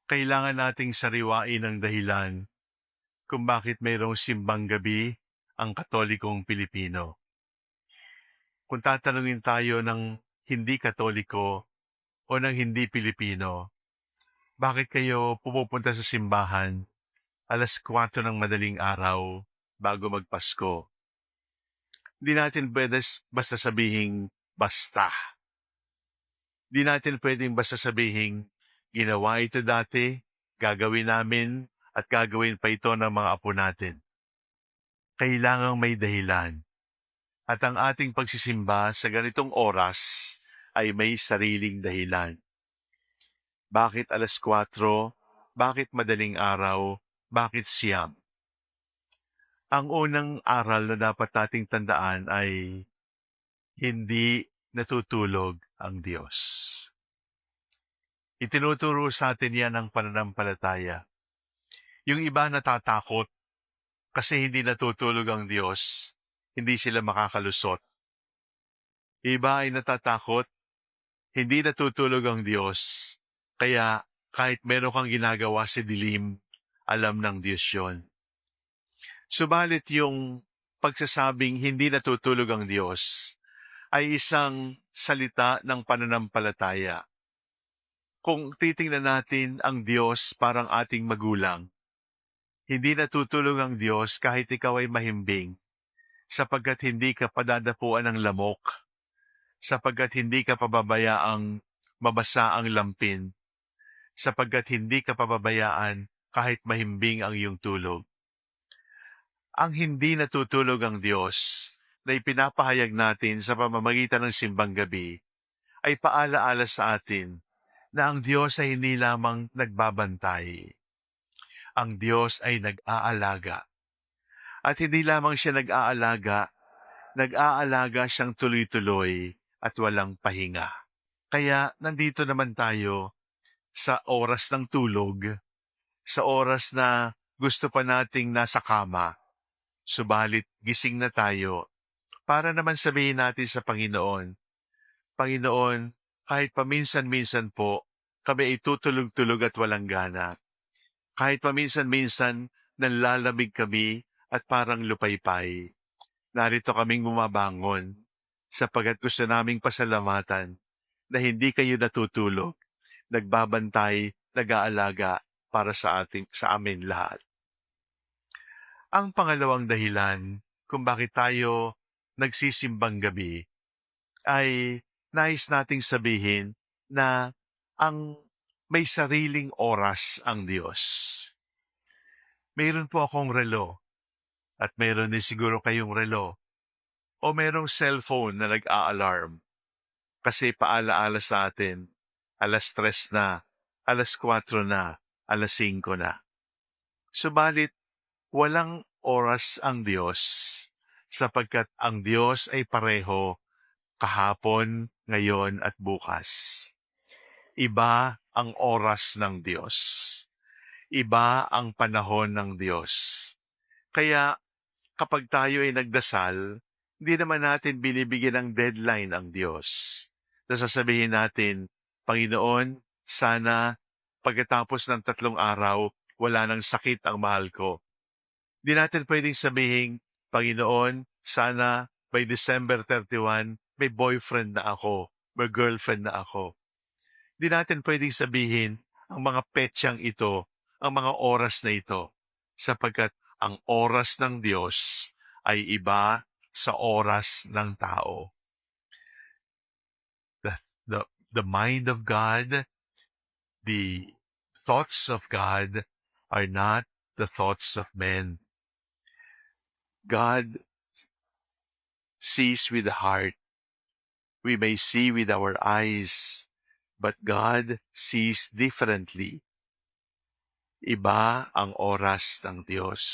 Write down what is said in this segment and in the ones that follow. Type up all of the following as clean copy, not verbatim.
Kailangan nating sariwain ang dahilan kung bakit mayroong simbang gabi ang Katolikong Pilipino. Kung tatanungin tayo ng hindi Katoliko o ng hindi Pilipino, bakit kayo pumupunta sa simbahan 4:00 ng madaling araw bago magpasko? Di natin pwede basta sabihing basta. Di natin pwedeng basta sabihing ginawa ito dati, gagawin namin at gagawin pa ito ng mga apo natin. Kailangang may dahilan. At ang ating pagsisimba sa ganitong oras ay may sariling dahilan. Bakit 4:00? Bakit madaling araw? Bakit siyam? Ang unang aral na dapat nating tandaan ay hindi natutulog ang Diyos. Itinuturo sa atin yan ng pananampalataya. Yung iba natatakot kasi hindi natutulog ang Diyos, hindi sila makakalusot. Iba ay natatakot, hindi natutulog ang Diyos, kaya kahit meron kang ginagawa sa dilim, alam ng Diyos yun. Subalit yung pagsasabing hindi natutulog ang Diyos ay isang salita ng pananampalataya. Kung titingnan natin ang Diyos parang ating magulang, hindi natutulog ang Diyos kahit ikaw ay mahimbing, sapagkat hindi ka padadapuan ng lamok, sapagkat hindi ka pababayaang mabasa ang lampin, sapagkat hindi ka pababayaan kahit mahimbing ang iyong tulog. Ang hindi natutulog ang Diyos na ipinapahayag natin sa pamamagitan ng simbang gabi ay paalaala sa atin na ang Diyos ay hindi lamang nagbabantay. Ang Diyos ay nag-aalaga. At hindi lamang siya nag-aalaga siyang tuloy-tuloy at walang pahinga. Kaya nandito naman tayo sa oras ng tulog, sa oras na gusto pa nating nasa kama, subalit gising na tayo para naman sabihin natin sa Panginoon, Panginoon, kahit paminsan-minsan po kami ay tutulog-tulog at walang gana. Kahit paminsan-minsan nanlalamig kami at parang lupaypay. Narito kaming bumabangon sapagkat gusto naming pasalamatan na hindi kayo natutulog, nagbabantay, nag-aalaga para sa amin lahat. Ang pangalawang dahilan kung bakit tayo nagsisimbang gabi ay nais nating sabihin na may sariling oras ang Diyos. Mayroon po akong relo at mayroon din siguro kayong relo o mayroong cellphone na nag-a-alarm kasi paalaala sa atin 3:00 na, 4:00 na, 5:00 na. Subalit, walang oras ang Diyos sapagkat ang Diyos ay pareho kahapon, ngayon at bukas. Iba ang oras ng Diyos. Iba ang panahon ng Diyos. Kaya kapag tayo ay nagdasal, hindi naman natin binibigyan ng deadline ang Diyos. Sasabihin natin, Panginoon, sana pagkatapos ng 3 araw, wala nang sakit ang mahal ko. Hindi natin pwedeng sabihin, Panginoon, sana by December 31, may boyfriend na ako, may girlfriend na ako. Hindi natin pwedeng sabihin ang mga petsyang ito, ang mga oras na ito, sapagkat ang oras ng Diyos ay iba sa oras ng tao. The mind of God, the thoughts of God are not the thoughts of men. God sees with the heart. We may see with our eyes, but God sees differently. Iba ang oras ng Diyos.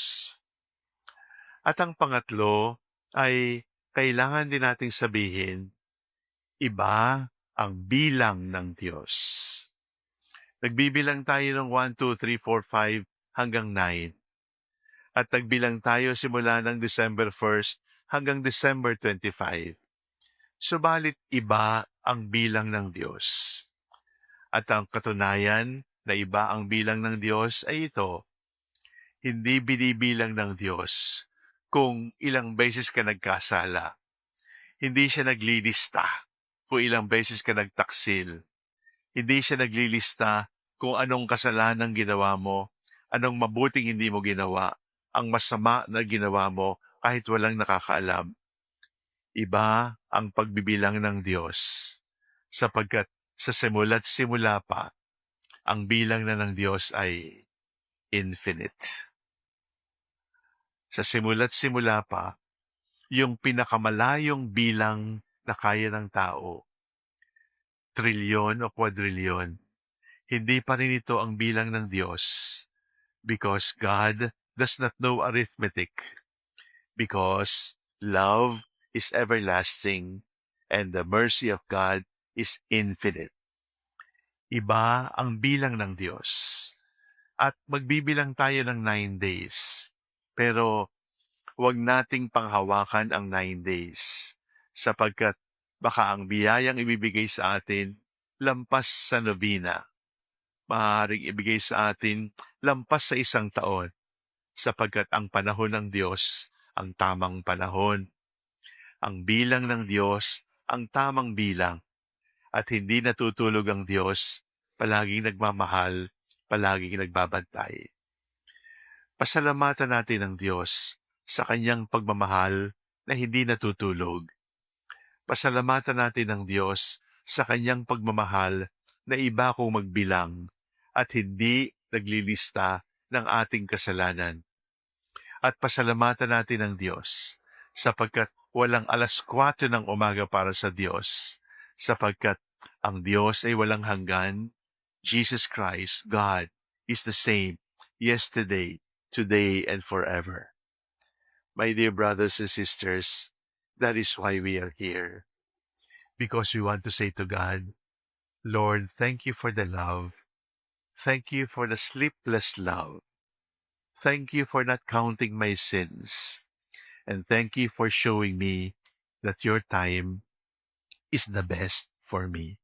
At ang pangatlo ay kailangan din nating sabihin, iba ang bilang ng Diyos. Nagbibilang tayo ng 1, 2, 3, 4, 5 hanggang 9. At nagbilang tayo simula ng December 1st hanggang December 25. Subalit iba ang bilang ng Diyos. At ang katunayan, na iba ang bilang ng Diyos ay ito, hindi binibilang ng Diyos kung ilang beses ka nagkasala. Hindi siya naglilista kung ilang beses ka nagtaksil. Hindi siya naglilista kung anong kasalanan ginawa mo, anong mabuting hindi mo ginawa, ang masama na ginawa mo kahit walang nakakaalam. Iba ang pagbibilang ng Diyos sapagkat sa simula't simula pa, ang bilang na ng Diyos ay infinite. Sa simula't simula pa, yung pinakamalayong bilang na kaya ng tao, trilyon o kwadrilyon, hindi pa rin ito ang bilang ng Diyos because God does not know arithmetic, because love is everlasting and the mercy of God is infinite. Iba ang bilang ng Diyos. At magbibilang tayo ng 9 days. Pero huwag nating panghawakan ang 9 days sapagkat baka ang biyayang ibibigay sa atin lampas sa nobina. Maaaring ibigay sa atin lampas sa 1 taon sapagkat ang panahon ng Diyos ang tamang panahon. Ang bilang ng Diyos ang tamang bilang at hindi natutulog ang Diyos, palaging nagmamahal, palaging nagbabantay. Pasalamatan natin ang Diyos sa kanyang pagmamahal na hindi natutulog. Pasalamatan natin ang Diyos sa kanyang pagmamahal na iba kung magbilang at hindi naglilista ng ating kasalanan. At pasalamatan natin ang Diyos sapagkat walang 4:00 ng umaga para sa Diyos, sapagkat ang Diyos ay walang hanggan. Jesus Christ, God, is the same yesterday, today, and forever. My dear brothers and sisters, that is why we are here. Because we want to say to God, Lord, thank you for the love. Thank you for the sleepless love. Thank you for not counting my sins. And thank you for showing me that your time is the best for me.